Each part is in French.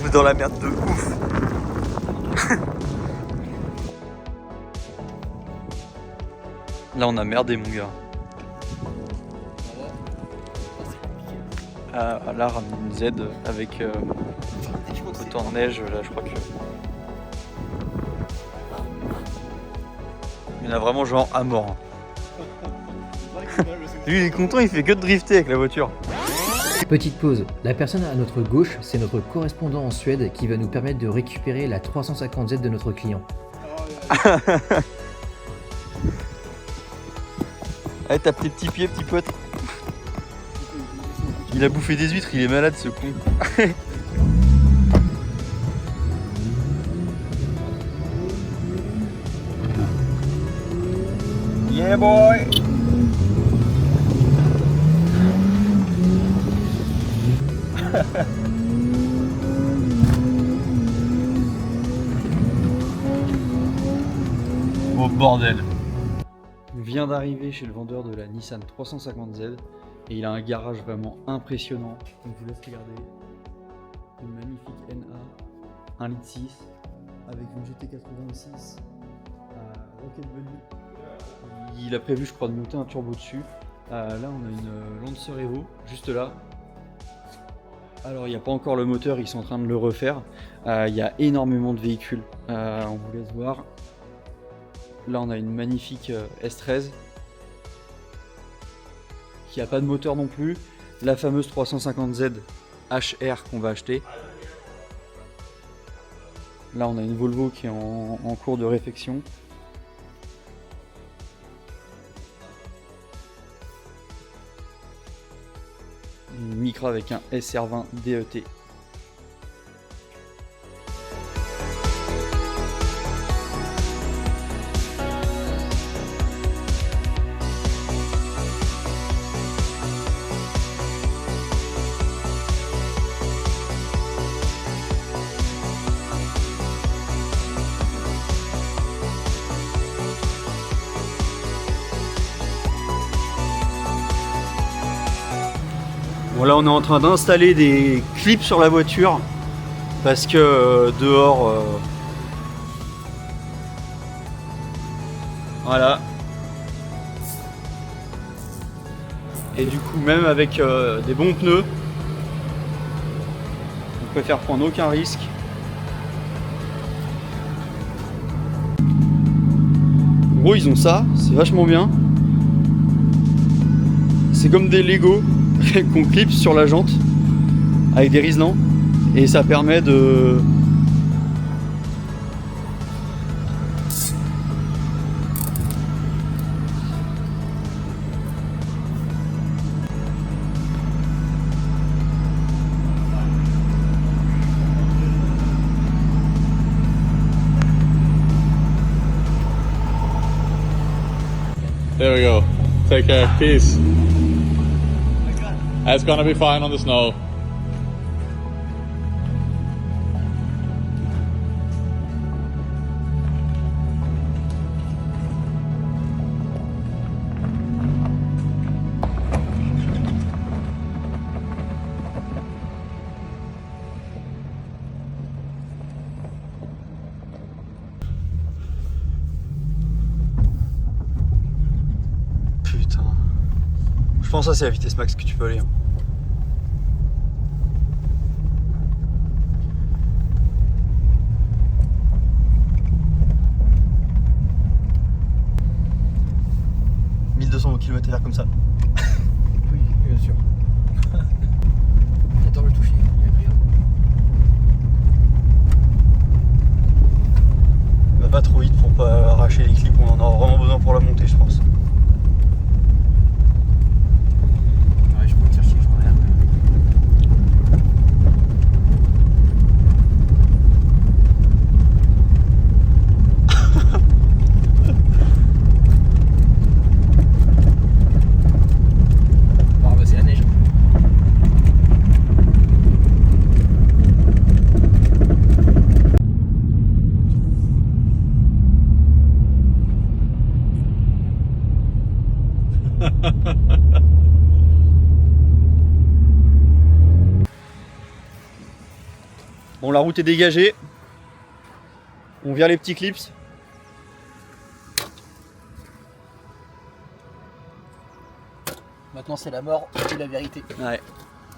est dans la merde de ouf. Là on a merdé mon gars. Là ramener une Z avec autant de neige, là je crois que... Il y en a vraiment genre à mort. Lui il est content, il fait que de drifter avec la voiture. Petite pause, la personne à notre gauche, c'est notre correspondant en Suède qui va nous permettre de récupérer la 350Z de notre client. Allez, tape tes petits pieds, petit pote. Il a bouffé des huîtres, il est malade ce con. Yeah boy. Oh bordel. On vient d'arriver chez le vendeur de la Nissan 350Z et il a un garage vraiment impressionnant. Donc je vous laisse regarder. Une magnifique NA 1,6 litre avec une GT86 à Rocket Bunny. Il a prévu je crois de monter un turbo dessus. Là on a une Lancer Evo juste là. Alors il n'y a pas encore le moteur, ils sont en train de le refaire. Il y a énormément de véhicules. On vous laisse voir. Là on a une magnifique S13 qui n'a pas de moteur non plus. La fameuse 350Z HR qu'on va acheter. Là on a une Volvo qui est en cours de réfection. Une Micra avec un SR20 DET. Bon là on est en train d'installer des clips sur la voiture parce que dehors voilà, et du coup même avec des bons pneus on préfère prendre aucun risque. En gros ils ont ça, c'est vachement bien, c'est comme des Lego qu'on clipse sur la jante avec des riselants et ça permet de There we go. Take care. Peace. It's gonna be fine on the snow. Putain. Je pense que ça c'est la vitesse max que tu peux aller. Hein. km/h comme ça. Oui, bien sûr. J'adore le toucher, il est agréable. Va pas trop vite pour pas arracher les clips, on en aura vraiment besoin pour la montée je pense. Ouais, je peux te faire chier, j'en ai rien. Bon, la route est dégagée. On vire les petits clips. Maintenant c'est la mort et la vérité. Ouais.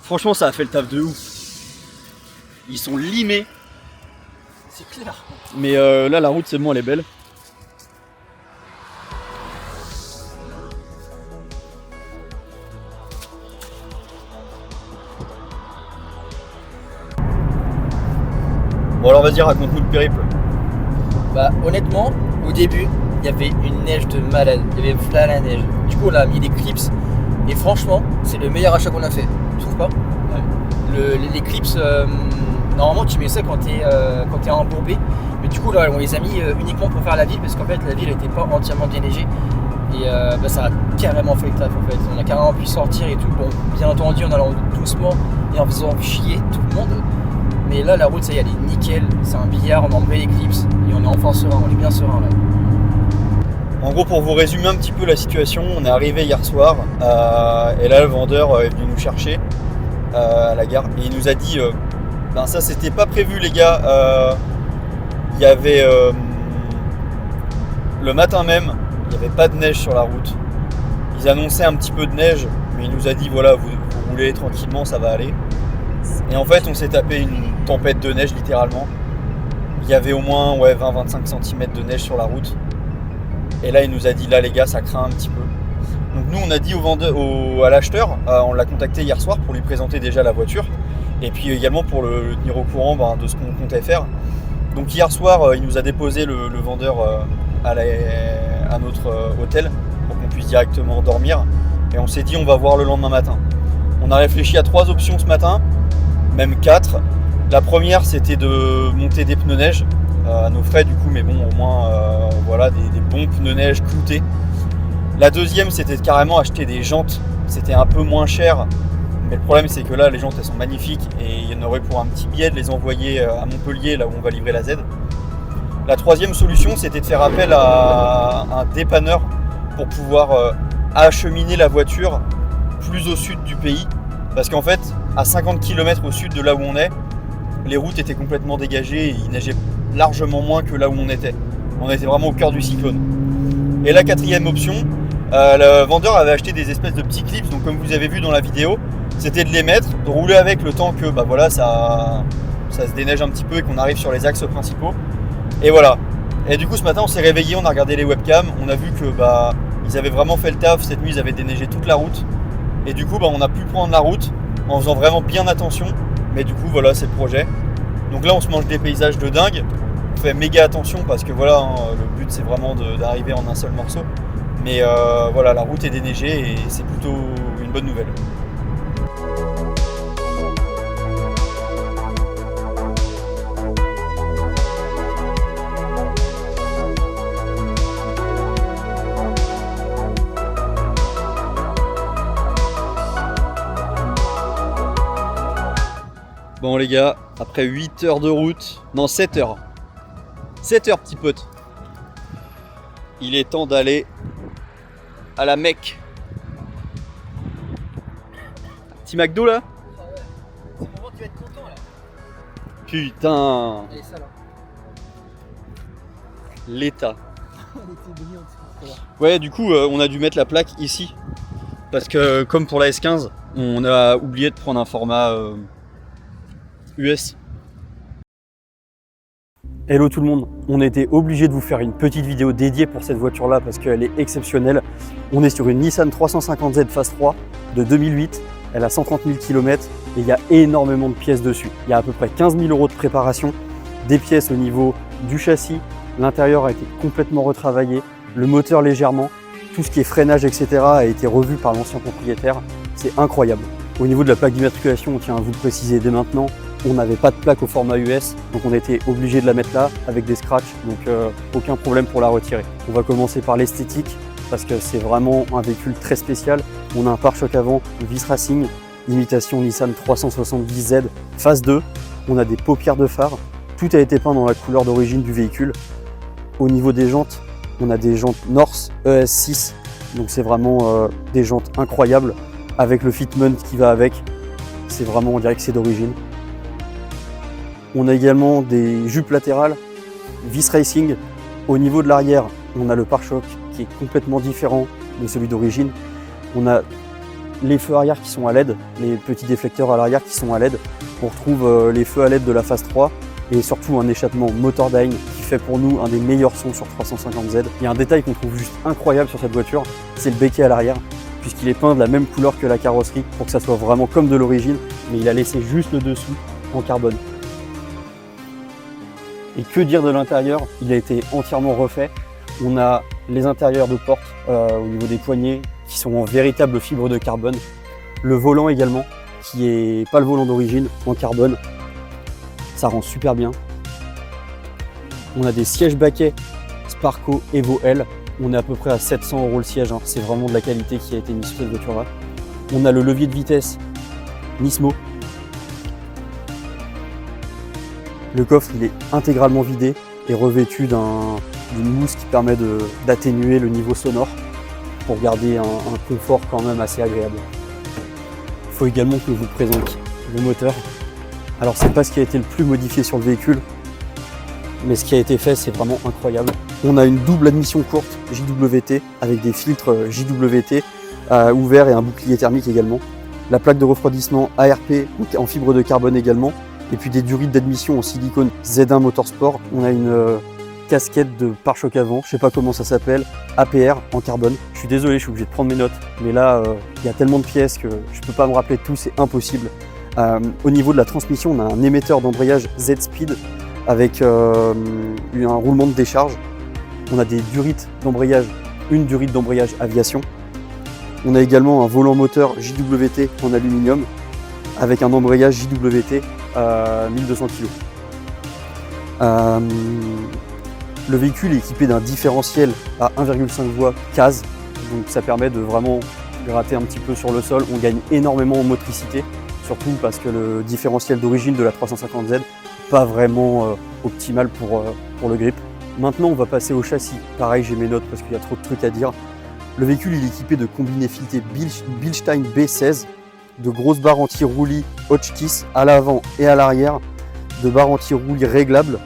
Franchement, ça a fait le taf de ouf. Ils sont limés. C'est clair. Mais là, la route, c'est bon, elle est belle. Bon, alors vas-y, raconte-nous le périple. Bah honnêtement, au début, il y avait une neige de malade. Il y avait plein la neige. Du coup, on a mis des clips. Et franchement, c'est le meilleur achat qu'on a fait. Tu trouves pas? Les clips, normalement tu mets ça quand t'es embourbé. Mais du coup là on les a mis uniquement pour faire la ville parce qu'en fait la ville n'était pas entièrement déneigée. Et ça a carrément fait le taf en fait. On a carrément pu sortir et tout. Bon, bien entendu en allant doucement et en faisant chier tout le monde. Mais là la route ça y est, elle est nickel. C'est un billard, on a enlevé les clips et on est enfin serein, on est bien serein là. En gros, pour vous résumer un petit peu la situation, on est arrivé hier soir et là le vendeur est venu nous chercher à la gare et il nous a dit ben ça c'était pas prévu les gars, il y avait le matin même il n'y avait pas de neige sur la route, ils annonçaient un petit peu de neige mais il nous a dit voilà vous roulez tranquillement ça va aller et en fait on s'est tapé une tempête de neige littéralement, il y avait au moins 20-25 cm de neige sur la route et là il nous a dit là les gars ça craint un petit peu. Donc nous on a dit à l'acheteur, on l'a contacté hier soir pour lui présenter déjà la voiture et puis également pour le tenir au courant de ce qu'on comptait faire. Donc hier soir il nous a déposé le vendeur à notre hôtel pour qu'on puisse directement dormir et on s'est dit on va voir le lendemain matin. On a réfléchi à 3 options ce matin, même 4. La première c'était de monter des pneus neige à nos frais du coup mais bon au moins voilà des bons pneus neige cloutés. La deuxième c'était de carrément acheter des jantes, c'était un peu moins cher, mais le problème c'est que là les jantes elles sont magnifiques et il y en aurait pour un petit billet de les envoyer à Montpellier là où on va livrer la Z. La troisième solution c'était de faire appel à un dépanneur pour pouvoir acheminer la voiture plus au sud du pays, parce qu'en fait à 50 km au sud de là où on est, les routes étaient complètement dégagées et il neigeait largement moins que là où on était. On était vraiment au cœur du cyclone. Et la quatrième option, le vendeur avait acheté des espèces de petits clips, donc comme vous avez vu dans la vidéo, c'était de les mettre, de rouler avec le temps que ça se déneige un petit peu et qu'on arrive sur les axes principaux. Et voilà. Et du coup ce matin on s'est réveillé, on a regardé les webcams, on a vu que ils avaient vraiment fait le taf, cette nuit ils avaient déneigé toute la route. Et du coup on a pu prendre la route en faisant vraiment bien attention. Mais du coup voilà c'est le projet. Donc là on se mange des paysages de dingue. On fait méga attention parce que voilà le but c'est vraiment d'arriver en un seul morceau. Mais voilà la route est déneigée et c'est plutôt une bonne nouvelle. Bon les gars, après 8 heures de route, non 7 heures. 7 heures petit pote. Il est temps d'aller à la Mecque. Petit McDo là. C'est le moment où tu vas être content là. Putain. Allez ça là. L'état. Elle était brillante. Ouais du coup on a dû mettre la plaque ici. Parce que comme pour la S15, on a oublié de prendre un format US. Hello tout le monde, on a été obligé de vous faire une petite vidéo dédiée pour cette voiture là parce qu'elle est exceptionnelle. On est sur une Nissan 350Z Phase 3 de 2008, elle a 130 000 km et il y a énormément de pièces dessus. Il y a à peu près 15 000 € de préparation, des pièces au niveau du châssis, l'intérieur a été complètement retravaillé, le moteur légèrement, tout ce qui est freinage etc. a été revu par l'ancien propriétaire, c'est incroyable. Au niveau de la plaque d'immatriculation, on tient à vous le préciser dès maintenant, on n'avait pas de plaque au format US, donc on était obligé de la mettre là avec des scratchs, donc aucun problème pour la retirer. On va commencer par l'esthétique, parce que c'est vraiment un véhicule très spécial. On a un pare-choc avant Vis Racing, imitation Nissan 370Z Phase 2. On a des paupières de phare, tout a été peint dans la couleur d'origine du véhicule. Au niveau des jantes, on a des jantes North ES6, donc c'est vraiment des jantes incroyables, avec le fitment qui va avec. C'est vraiment, on dirait que c'est d'origine. On a également des jupes latérales, vis racing. Au niveau de l'arrière, on a le pare-choc qui est complètement différent de celui d'origine. On a les feux arrière qui sont à LED, les petits déflecteurs à l'arrière qui sont à LED. On retrouve les feux à LED de la phase 3 et surtout un échappement Motordyne qui fait pour nous un des meilleurs sons sur 350Z. Il y a un détail qu'on trouve juste incroyable sur cette voiture, c'est le béquet à l'arrière, puisqu'il est peint de la même couleur que la carrosserie pour que ça soit vraiment comme de l'origine, mais il a laissé juste le dessous en carbone. Et que dire de l'intérieur, il a été entièrement refait. On a les intérieurs de porte au niveau des poignées qui sont en véritable fibre de carbone. Le volant également, qui est pas le volant d'origine, en carbone. Ça rend super bien. On a des sièges baquets Sparco Evo L. On est à peu près à 700 € le siège, hein. C'est vraiment de la qualité qui a été mise sur cette voiture-là. On a le levier de vitesse Nismo. Le coffre, il est intégralement vidé et revêtu d'une mousse qui permet d'atténuer le niveau sonore pour garder un confort quand même assez agréable. Il faut également que je vous présente le moteur. Alors c'est pas ce qui a été le plus modifié sur le véhicule, mais ce qui a été fait c'est vraiment incroyable. On a une double admission courte JWT avec des filtres JWT ouverts et un bouclier thermique également. La plaque de refroidissement ARP en fibre de carbone également. Et puis des durites d'admission en silicone Z1 Motorsport. On a une casquette de pare-choc avant, je sais pas comment ça s'appelle, APR en carbone. Je suis désolé, je suis obligé de prendre mes notes, mais là il y a tellement de pièces que je peux pas me rappeler de tout, c'est impossible. Au niveau de la transmission, on a un émetteur d'embrayage Z-Speed avec un roulement de décharge. On a des durites d'embrayage, une durite d'embrayage aviation. On a également un volant moteur JWT en aluminium avec un embrayage JWT 1200 kg. Le véhicule est équipé d'un différentiel à 1,5 voix CAS, donc ça permet de vraiment gratter un petit peu sur le sol. On gagne énormément en motricité, surtout parce que le différentiel d'origine de la 350Z n'est pas vraiment optimal pour le grip. Maintenant on va passer au châssis. Pareil, j'ai mes notes parce qu'il y a trop de trucs à dire. Le véhicule il est équipé de combinés filetés Bilstein B16, de grosses barres anti-roulis Hotchkiss à l'avant et à l'arrière, de barres anti-roulis réglables,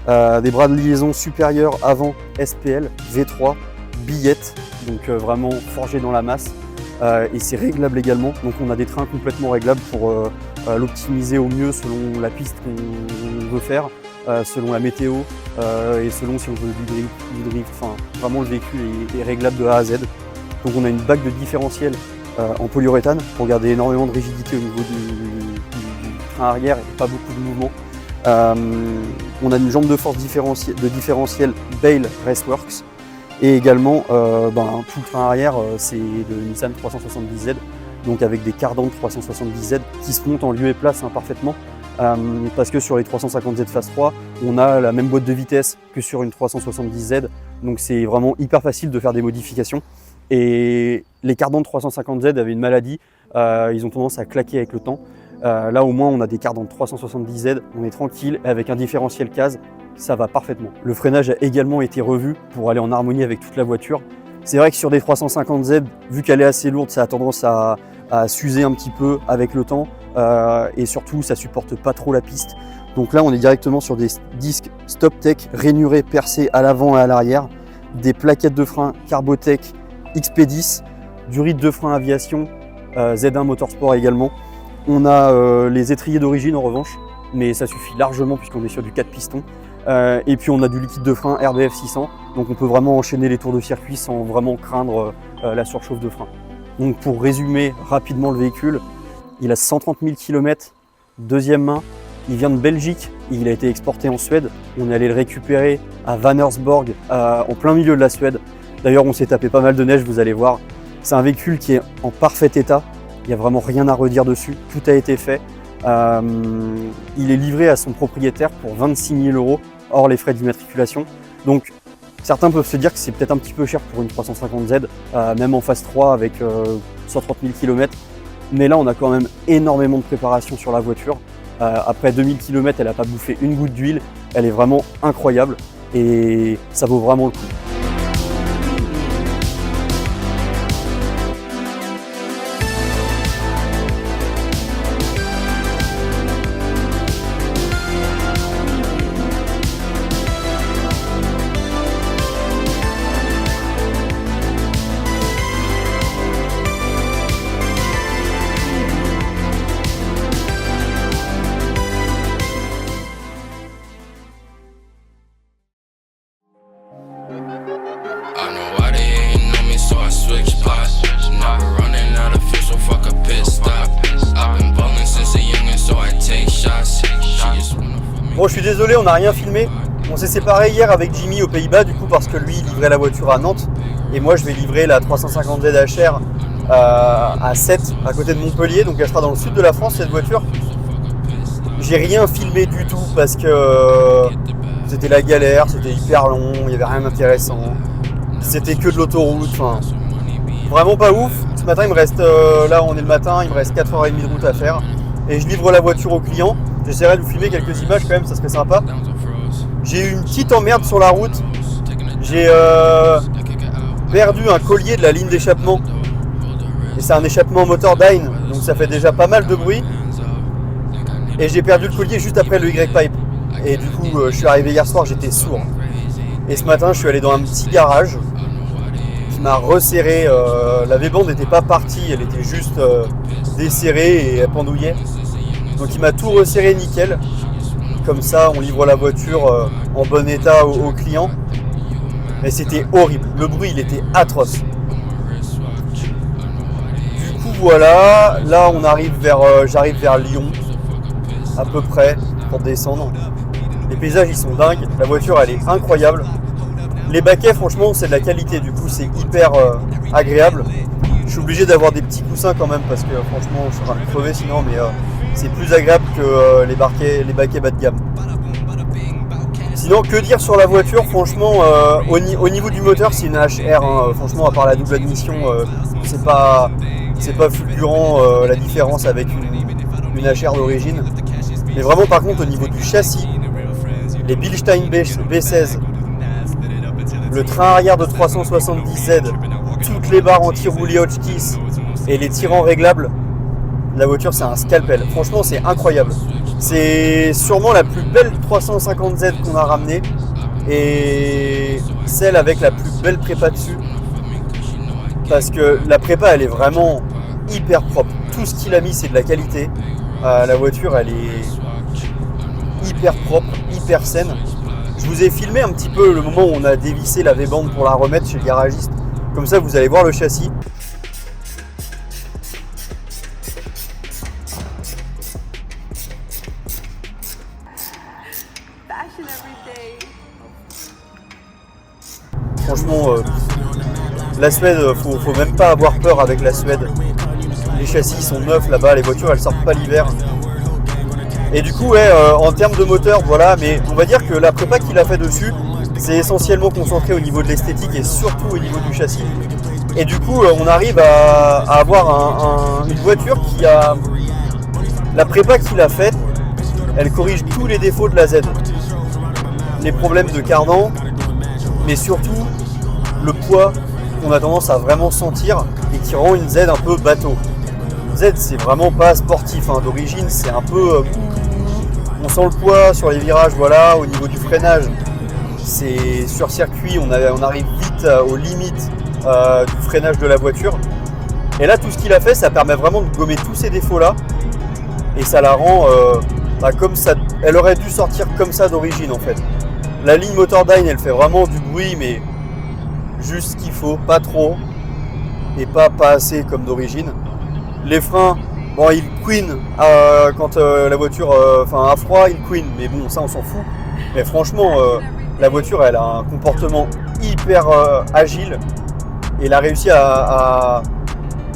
des bras de liaison supérieurs avant SPL, V3, billettes, donc vraiment forgés dans la masse, et c'est réglable également, donc on a des trains complètement réglables pour l'optimiser au mieux selon la piste qu'on veut faire, selon la météo et selon si on veut du drift, enfin vraiment le véhicule est réglable de A à Z. Donc on a une bague de différentiel en polyuréthane pour garder énormément de rigidité au niveau du train arrière et pas beaucoup de mouvement. On a une jambe de force de différentiel Bale Raceworks et également tout le train arrière c'est de Nissan 370Z, donc avec des cardans 370Z qui se montent en lieu et place parfaitement, parce que sur les 350Z phase 3 on a la même boîte de vitesse que sur une 370Z, donc c'est vraiment hyper facile de faire des modifications. Et les cardans de 350Z avaient une maladie, ils ont tendance à claquer avec le temps. Là au moins on a des cardans de 370Z, on est tranquille, avec un différentiel CAS, ça va parfaitement. Le freinage a également été revu pour aller en harmonie avec toute la voiture. C'est vrai que sur des 350Z, vu qu'elle est assez lourde, ça a tendance à s'user un petit peu avec le temps, et surtout ça supporte pas trop la piste. Donc là on est directement sur des disques StopTech rainurés percés à l'avant et à l'arrière, des plaquettes de frein Carbotech XP10, durite de frein aviation Z1 Motorsport également. On a les étriers d'origine en revanche, mais ça suffit largement puisqu'on est sur du 4 pistons. Et puis on a du liquide de frein RBF 600, donc on peut vraiment enchaîner les tours de circuit sans vraiment craindre la surchauffe de frein. Donc pour résumer rapidement le véhicule, il a 130 000 km, deuxième main, il vient de Belgique, il a été exporté en Suède, on est allé le récupérer à Vänersborg, en plein milieu de la Suède. D'ailleurs on s'est tapé pas mal de neige, vous allez voir. C'est un véhicule qui est en parfait état, il n'y a vraiment rien à redire dessus, tout a été fait. Il est livré à son propriétaire pour 26 000 €, hors les frais d'immatriculation. Donc certains peuvent se dire que c'est peut-être un petit peu cher pour une 350Z, même en phase 3 avec 130 000 km. Mais là on a quand même énormément de préparation sur la voiture. Après 2000 km, elle n'a pas bouffé une goutte d'huile, elle est vraiment incroyable et ça vaut vraiment le coup. Bon, je suis désolé, on n'a rien filmé. On s'est séparés hier avec Jimmy aux Pays-Bas, du coup, parce que lui, il livrait la voiture à Nantes. Et moi, je vais livrer la 350 ZHR à 7, à côté de Montpellier. Donc, elle sera dans le sud de la France, cette voiture. J'ai rien filmé du tout parce que c'était la galère, c'était hyper long, il n'y avait rien d'intéressant. C'était que de l'autoroute, enfin, vraiment pas ouf. Ce matin, il me reste, là on est le matin, il me reste 4h30 de route à faire. Et je livre la voiture au client. J'essaierai de vous filmer quelques images quand même, ça serait sympa. J'ai eu une petite emmerde sur la route. J'ai perdu un collier de la ligne d'échappement. Et c'est un échappement Motordyne, donc ça fait déjà pas mal de bruit. Et j'ai perdu le collier juste après le Y-Pipe. Et du coup, je suis arrivé hier soir, j'étais sourd. Et ce matin, je suis allé dans un petit garage qui m'a resserré. La V-bande n'était pas partie, elle était juste desserrée et elle pendouillait. Donc il m'a tout resserré nickel. Comme ça, on livre la voiture en bon état au client. Mais c'était horrible. Le bruit, il était atroce. Du coup, voilà. Là, on arrive j'arrive vers Lyon. À peu près pour descendre. Les paysages ils sont dingues, la voiture elle est incroyable. Les baquets franchement c'est de la qualité, du coup c'est hyper agréable. Je suis obligé d'avoir des petits coussins quand même parce que franchement je suis en train de crever sinon, mais c'est plus agréable que les baquets bas de gamme. Sinon que dire sur la voiture, franchement au niveau du moteur c'est une HR, hein. Franchement à part la double admission c'est pas fulgurant la différence avec une HR d'origine. Mais vraiment par contre au niveau du châssis, les Bilstein B16, le train arrière de 370Z, toutes les barres anti-roulis Hotchkiss et les tirants réglables, la voiture c'est un scalpel. Franchement c'est incroyable. C'est sûrement la plus belle 350Z qu'on a ramenée et celle avec la plus belle prépa dessus. Parce que la prépa elle est vraiment hyper propre. Tout ce qu'il a mis c'est de la qualité. La voiture elle est hyper propre, hyper saine. Je vous ai filmé un petit peu le moment où on a dévissé la V-bande pour la remettre chez le garagiste. Comme ça vous allez voir le châssis. Franchement, la Suède, faut même pas avoir peur avec la Suède. Les châssis sont neufs là-bas, les voitures elles sortent pas l'hiver. Et du coup, ouais, en termes de moteur, voilà, mais on va dire que la prépa qu'il a fait dessus, c'est essentiellement concentré au niveau de l'esthétique et surtout au niveau du châssis. Et du coup, on arrive à avoir une voiture qui a... La prépa qu'il a faite, elle corrige tous les défauts de la Z. Les problèmes de cardan, mais surtout le poids qu'on a tendance à vraiment sentir et qui rend une Z un peu bateau. Z c'est vraiment pas sportif, hein. D'origine c'est un peu... on sent le poids sur les virages, voilà. Au niveau du freinage, c'est sur circuit, on arrive vite aux limites du freinage de la voiture. Et là tout ce qu'il a fait, ça permet vraiment de gommer tous ces défauts là. Et ça la rend comme ça. Elle aurait dû sortir comme ça d'origine en fait. La ligne Motordyne elle fait vraiment du bruit, mais juste ce qu'il faut, pas trop. Et pas assez comme d'origine. Les freins, bon, ils queen quand la voiture a froid, ils queen, mais bon, ça on s'en fout. Mais franchement, la voiture elle a un comportement hyper agile et elle a réussi à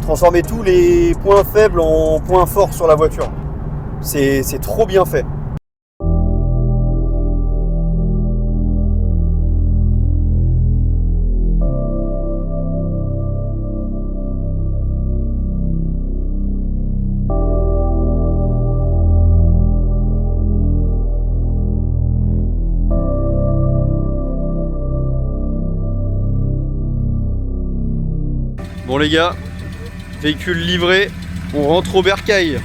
transformer tous les points faibles en points forts sur la voiture. C'est trop bien fait. Bon les gars, véhicule livré, on rentre au bercail.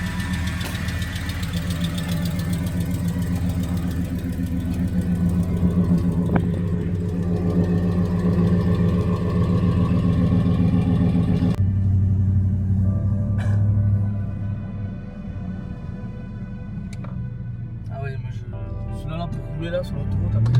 Ah ouais, moi je suis là pour rouler là sur l'autoroute après.